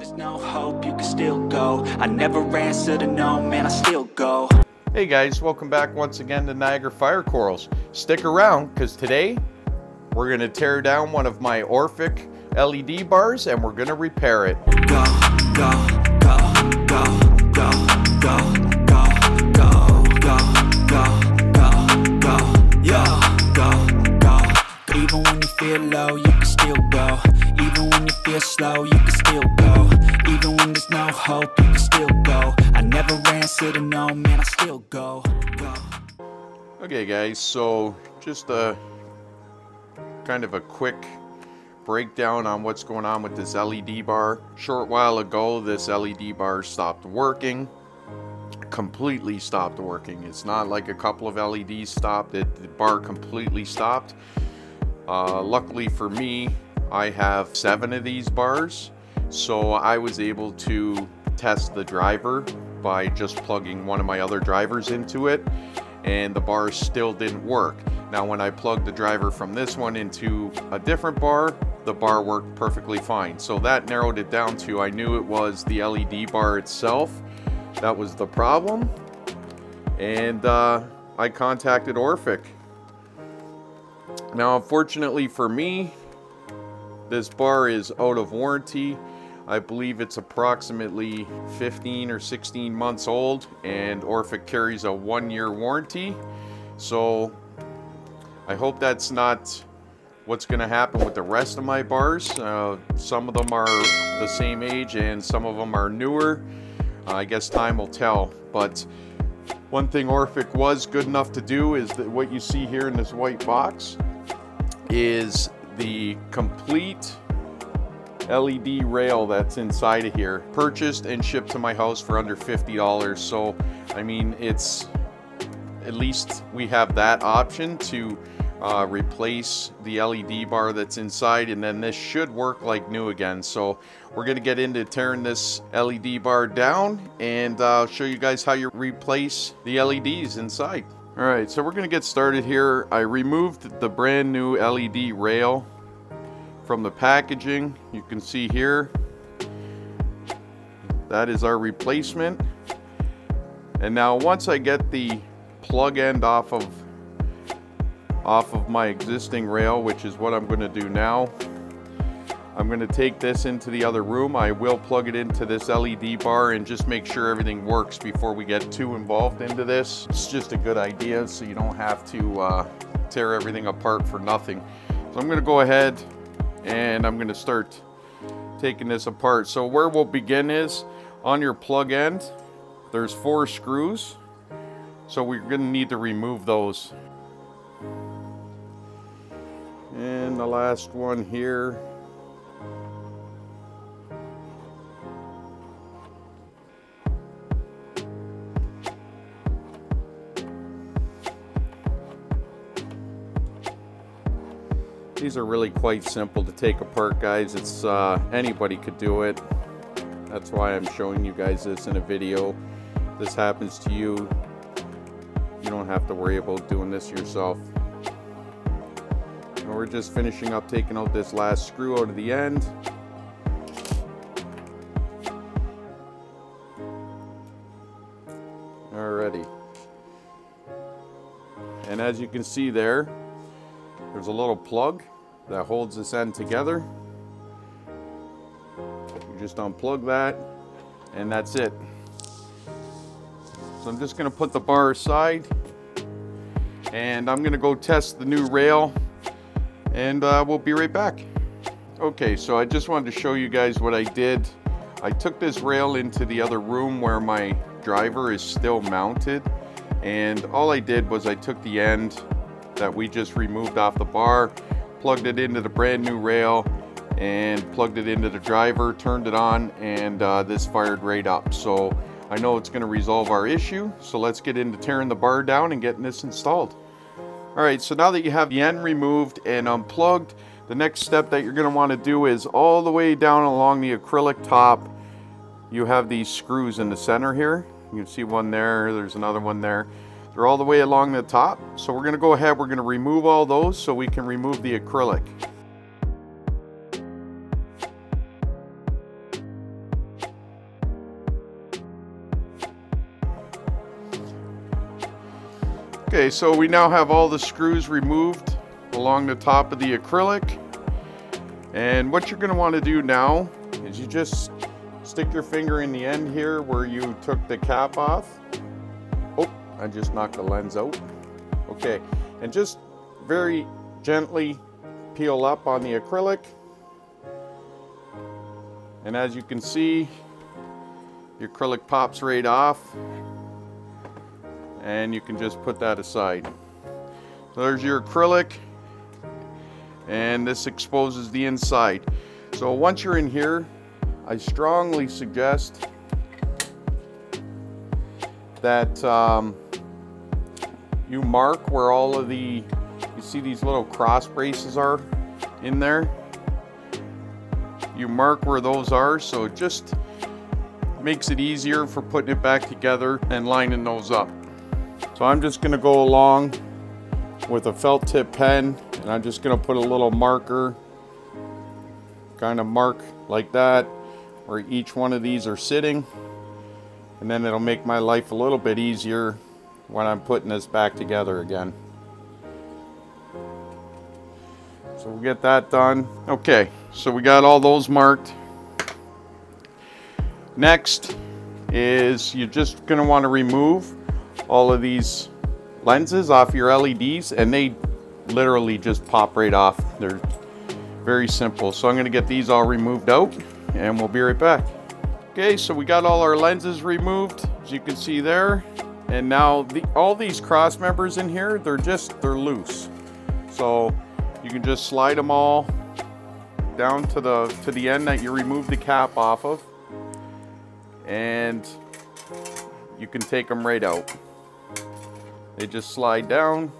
there's no hope, you can still go. I never answer to no, man, I still go. Hey guys, welcome back once again to Niagara Fire Corals. Stick around, because today we're going to tear down one of my Orphek LED bars and we're going to repair it. Go, go, go, go, go, go, go, go, go, go, go, go, yeah, go, go. Even when you feel low, you can still go. Even when you feel slow, you can still go. Even when there's no hope, you can still go. I never answer to no, man, I still go, go. Okay guys, so just a kind of a quick breakdown on what's going on with this LED bar. Short while ago, this LED bar stopped working. Completely stopped working. It's not like a couple of LEDs stopped. The bar completely stopped. Luckily for me, I have 7 of these bars, so I was able to test the driver by just plugging one of my other drivers into it, and the bar still didn't work. Now when I plugged the driver from this one into a different bar, the bar worked perfectly fine. So that narrowed it down to, I knew it was the LED bar itself that was the problem, and I contacted Orphek. Now unfortunately for me, this bar is out of warranty. I believe it's approximately 15 or 16 months old, and Orphek carries a 1-year warranty. So I hope that's not what's going to happen with the rest of my bars. Some of them are the same age and some of them are newer. I guess time will tell. But one thing Orphek was good enough to do is that what you see here in this white box is the complete LED rail that's inside of here, purchased and shipped to my house for under $50. So I mean, it's at least we have that option to replace the LED bar that's inside, and then this should work like new again. So we're going to get into tearing this LED bar down, and show you guys how you replace the LEDs inside. Alright, so we're going to get started here. I removed the brand new LED rail from the packaging. You can see here, that is our replacement. And now once I get the plug end off of my existing rail, which is what I'm going to do now, I'm going to take this into the other room. I will plug it into this LED bar and just make sure everything works before we get too involved into this. It's just a good idea so you don't have to tear everything apart for nothing. So I'm going to go ahead and I'm going to start taking this apart. So where we'll begin is on your plug end, there's 4 screws. So we're going to need to remove those. And the last one here. These are really quite simple to take apart, guys. It's anybody could do it. That's why I'm showing you guys this in a video. If this happens to you, you don't have to worry about doing this yourself. And we're just finishing up taking out this last screw out of the end. Alrighty. And as you can see there's a little plug that holds this end together. You just unplug that, and that's it. So I'm just going to put the bar aside, and I'm going to go test the new rail, and we'll be right back. Okay, so I just wanted to show you guys what I did. I took this rail into the other room where my driver is still mounted, and all I did was I took the end that we just removed off the bar, plugged it into the brand new rail, and plugged it into the driver, turned it on, and this fired right up. So I know it's going to resolve our issue. So let's get into tearing the bar down and getting this installed. Alright, so now that you have the end removed and unplugged, the next step that you're going to want to do is all the way down along the acrylic top, you have these screws in the center here. You can see one there, there's another one there. They're all the way along the top. So we're going to go ahead, we're going to remove all those so we can remove the acrylic. Okay, so we now have all the screws removed along the top of the acrylic. And what you're going to want to do now is you just stick your finger in the end here where you took the cap off. Oh, I just knocked the lens out. Okay, and just very gently peel up on the acrylic. And as you can see, the acrylic pops right off. And you can just put that aside. So there's your acrylic, and this exposes the inside. So once you're in here, I strongly suggest that you mark where all of the, you see these little cross braces are in there. You mark where those are, so it just makes it easier for putting it back together and lining those up. So I'm just going to go along with a felt tip pen, and I'm just going to put a little marker, kind of mark like that, where each one of these are sitting, and then it'll make my life a little bit easier when I'm putting this back together again. So we'll get that done. Okay, so we got all those marked. Next is you're just going to want to remove all of these lenses off your LEDs, and they literally just pop right off. They're very simple. So I'm going to get these all removed out, and we'll be right back. Okay, so we got all our lenses removed, as you can see there. And now all these cross members in here, they're loose. So you can just slide them all down to the end that you removed the cap off of, and you can take them right out. They just slide down.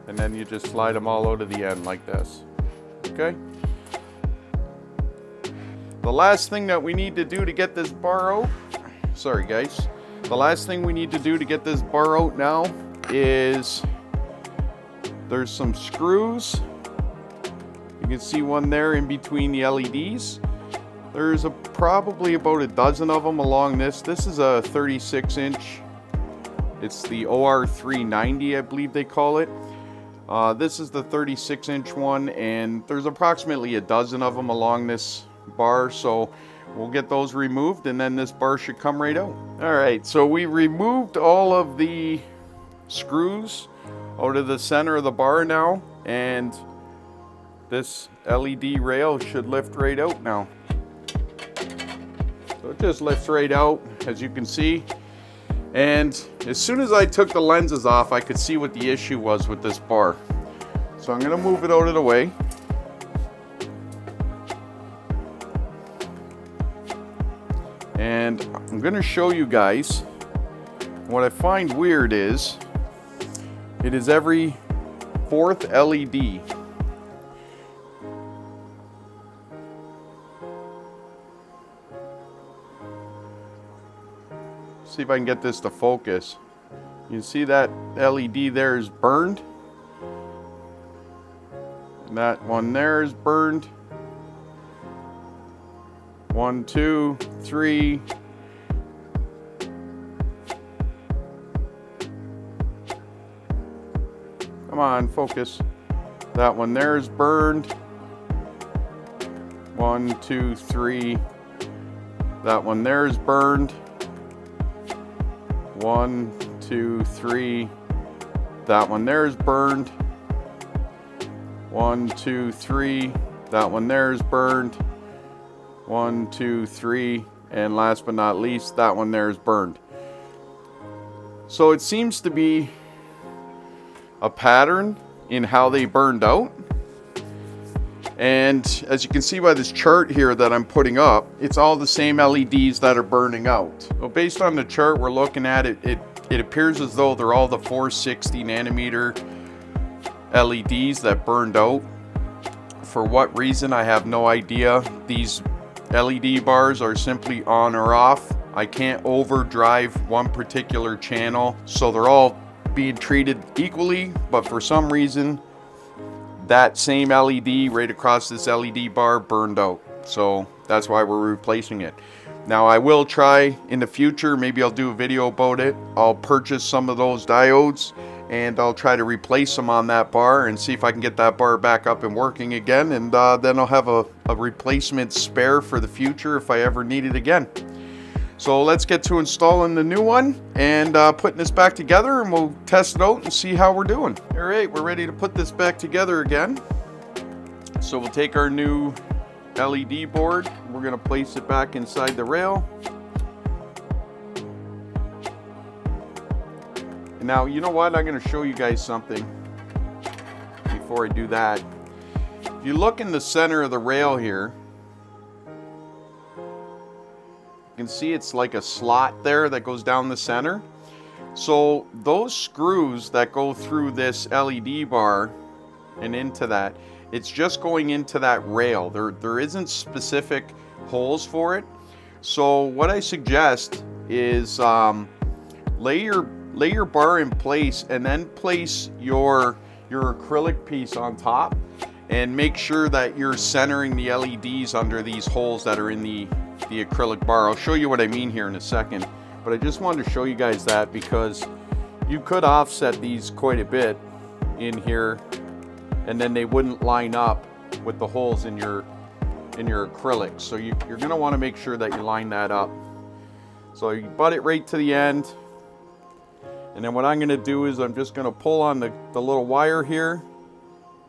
And then you just slide them all out of the end like this. Okay? The last thing that we need to do to get this bar out, sorry guys, the last thing we need to do to get this bar out now is there's some screws. You can see one there in between the LEDs. There's probably about a dozen of them along this. This is a 36-inch. It's the OR390, I believe they call it. This is the 36-inch one, and there's approximately a dozen of them along this bar. So we'll get those removed, and then this bar should come right out. All right, so we removed all of the screws out of the center of the bar now, and this LED rail should lift right out now. So it just lifts right out, as you can see. And as soon as I took the lenses off, I could see what the issue was with this bar. So I'm going to move it out of the way. And I'm going to show you guys what I find weird is it is every fourth LED. See if I can get this to focus. You can see that LED there is burned. And that one there is burned. 1, 2, 3. Come on, focus. That one there is burned. 1, 2, 3. That one there is burned. 1, 2, 3. That one there is burned. 1, 2, 3. That one there is burned. 1, 2, 3. And last but not least, that one there is burned. So it seems to be a pattern in how they burned out. And as you can see by this chart here that I'm putting up, it's all the same LEDs that are burning out. So based on the chart we're looking at, it appears as though they're all the 460 nanometer LEDs that burned out. For what reason, I have no idea. These LED bars are simply on or off. I can't overdrive one particular channel, so they're all being treated equally, but for some reason that same LED right across this LED bar burned out. So that's why we're replacing it. Now I will try in the future, maybe I'll do a video about it. I'll purchase some of those diodes and I'll try to replace them on that bar and see if I can get that bar back up and working again. And then I'll have a replacement spare for the future if I ever need it again. So let's get to installing the new one and putting this back together, and we'll test it out and see how we're doing. All right, we're ready to put this back together again. So we'll take our new LED board, we're going to place it back inside the rail. And now, you know what? I'm going to show you guys something before I do that. If you look in the center of the rail here, you can see it's like a slot there that goes down the center. So those screws that go through this LED bar and into that, it's just going into that rail. There isn't specific holes for it. So what I suggest is lay your bar in place and then place your acrylic piece on top, and make sure that you're centering the LEDs under these holes that are in the acrylic bar. I'll show you what I mean here in a second, but I just wanted to show you guys that because you could offset these quite a bit in here and then they wouldn't line up with the holes in your acrylic. So you're going to want to make sure that you line that up. So you butt it right to the end, and then what I'm going to do is I'm just going to pull on the little wire here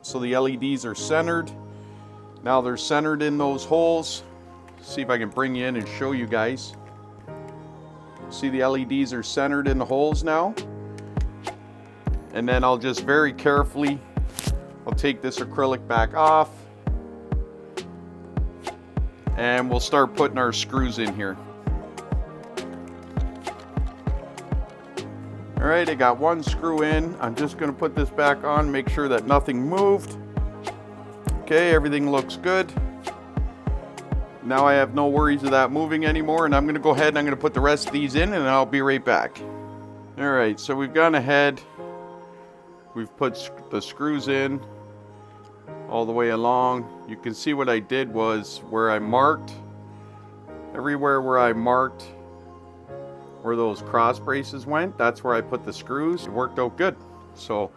so the LEDs are centered. Now they're centered in those holes. See if I can bring you in and show you guys. See, the LEDs are centered in the holes now. And then I'll just very carefully, I'll take this acrylic back off and we'll start putting our screws in here. All right, I got one screw in. I'm just going to put this back on, make sure that nothing moved. Okay, everything looks good. Now I have no worries of that moving anymore, and I'm going to go ahead and I'm going to put the rest of these in and I'll be right back. All right, so we've gone ahead. We've put the screws in all the way along. You can see what I did was where I marked, everywhere where I marked where those cross braces went, that's where I put the screws. It worked out good. So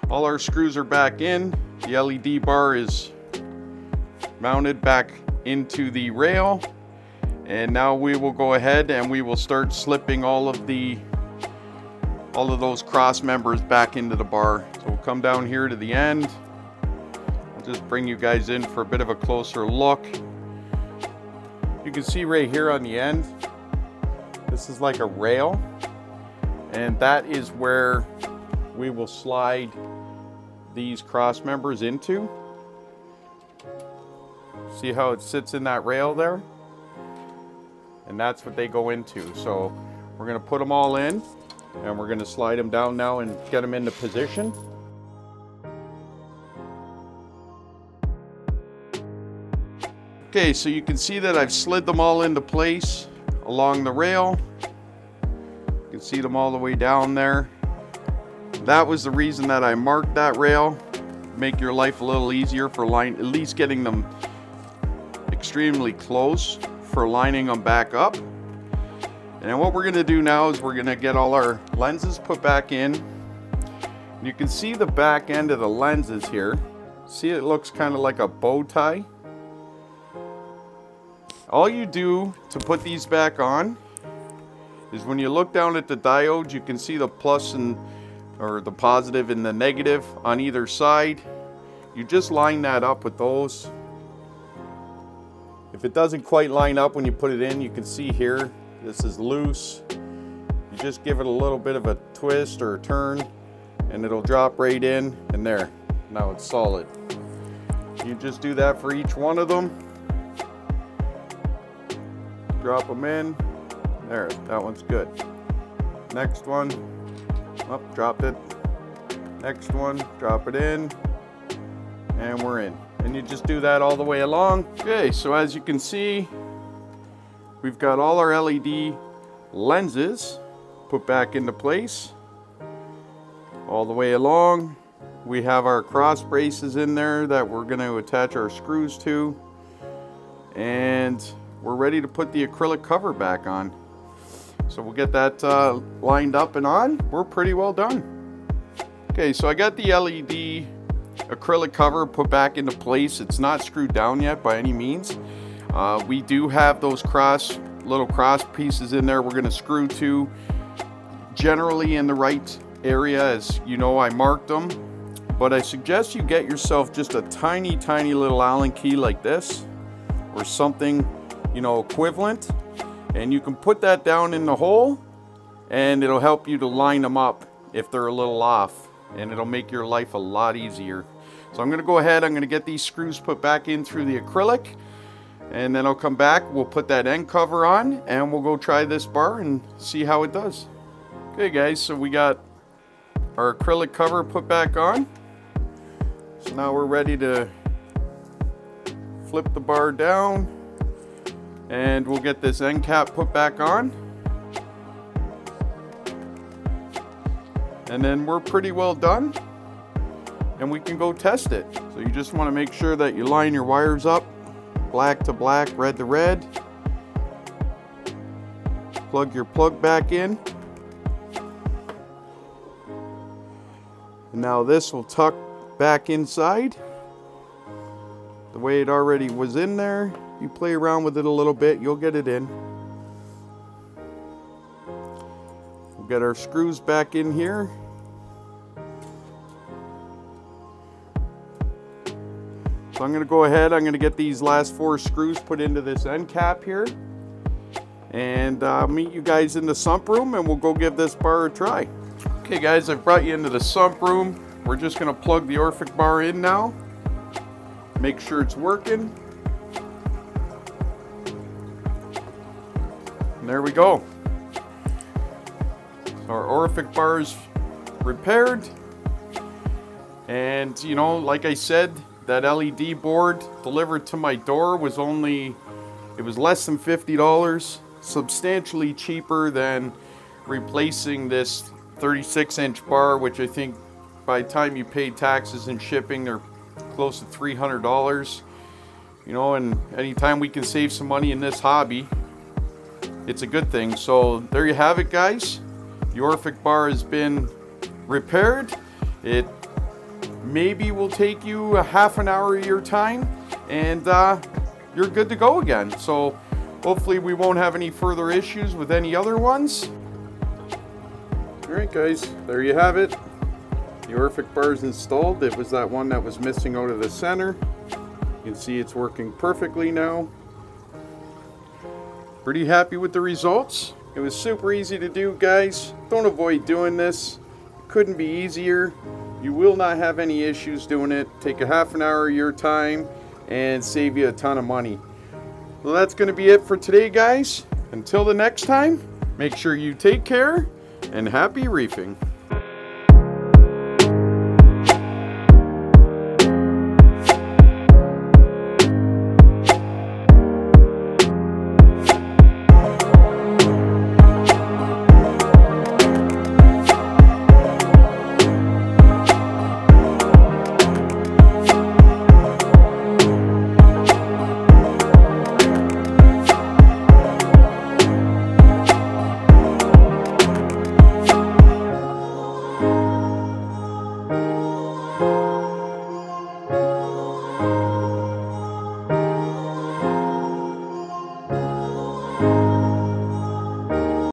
all our screws are back in. The LED bar is mounted back into the rail, and now we will go ahead and we will start slipping all of those cross members back into the bar. So we'll come down here to the end. I'll just bring you guys in for a bit of a closer look. You can see right here on the end, this is like a rail, and that is where we will slide these cross members into. See how it sits in that rail there? And that's what they go into. So we're going to put them all in and we're going to slide them down now and get them into position. Okay, so you can see that I've slid them all into place along the rail. You can see them all the way down there. That was the reason that I marked that rail. Make your life a little easier for at least getting them extremely close for lining them back up. And what we're going to do now is we're going to get all our lenses put back in. You can see the back end of the lenses here. See, it looks kind of like a bow tie. All you do to put these back on is when you look down at the diodes, you can see the plus or the positive and the negative on either side. You just line that up with those. If it doesn't quite line up when you put it in, you can see here, this is loose. You just give it a little bit of a twist or a turn and it'll drop right in, and there, now it's solid. You just do that for each one of them. Drop them in. There, that one's good. Next one, oh, dropped it. Next one, drop it in, and we're in. And you just do that all the way along. Okay, so as you can see, we've got all our LED lenses put back into place all the way along. We have our cross braces in there that we're going to attach our screws to. And we're ready to put the acrylic cover back on. So we'll get that lined up and on. We're pretty well done. Okay, so I got the LED acrylic cover put back into place. It's not screwed down yet by any means. We do have those little cross pieces in there we're going to screw to, generally in the right area, as you know I marked them. But I suggest you get yourself just a tiny little Allen key like this, or something, you know, equivalent, and you can put that down in the hole and it'll help you to line them up if they're a little off, and it'll make your life a lot easier. So I'm going to go ahead, I'm going to get these screws put back in through the acrylic, and then I'll come back, we'll put that end cover on, and we'll go try this bar and see how it does. Okay guys, so we got our acrylic cover put back on. So now we're ready to flip the bar down, and we'll get this end cap put back on. And then we're pretty well done, and we can go test it. So you just want to make sure that you line your wires up, black to black, red to red. Plug your plug back in. And now this will tuck back inside the way it already was in there. You play around with it a little bit, you'll get it in. We'll get our screws back in here. So I'm going to go ahead, I'm going to get these last 4 screws put into this end cap here, and I'll meet you guys in the sump room and we'll go give this bar a try. Okay guys, I've brought you into the sump room. We're just going to plug the Orphek bar in now. Make sure it's working. And there we go. Our Orphek bar is repaired. And you know, like I said, that LED board delivered to my door was less than $50, substantially cheaper than replacing this 36-inch bar, which I think by the time you pay taxes and shipping, they're close to $300. You know, and anytime we can save some money in this hobby, it's a good thing. So there you have it guys. The Orphek bar has been repaired. It maybe will take you a half an hour of your time, and you're good to go again. So hopefully we won't have any further issues with any other ones. Alright guys, there you have it. The Orphek bar is installed. It was that one that was missing out of the center. You can see it's working perfectly now. Pretty happy with the results. It was super easy to do guys. Don't avoid doing this. Couldn't be easier. You will not have any issues doing it. Take a half an hour of your time and save you a ton of money. Well, that's going to be it for today guys. Until the next time, make sure you take care and happy reefing.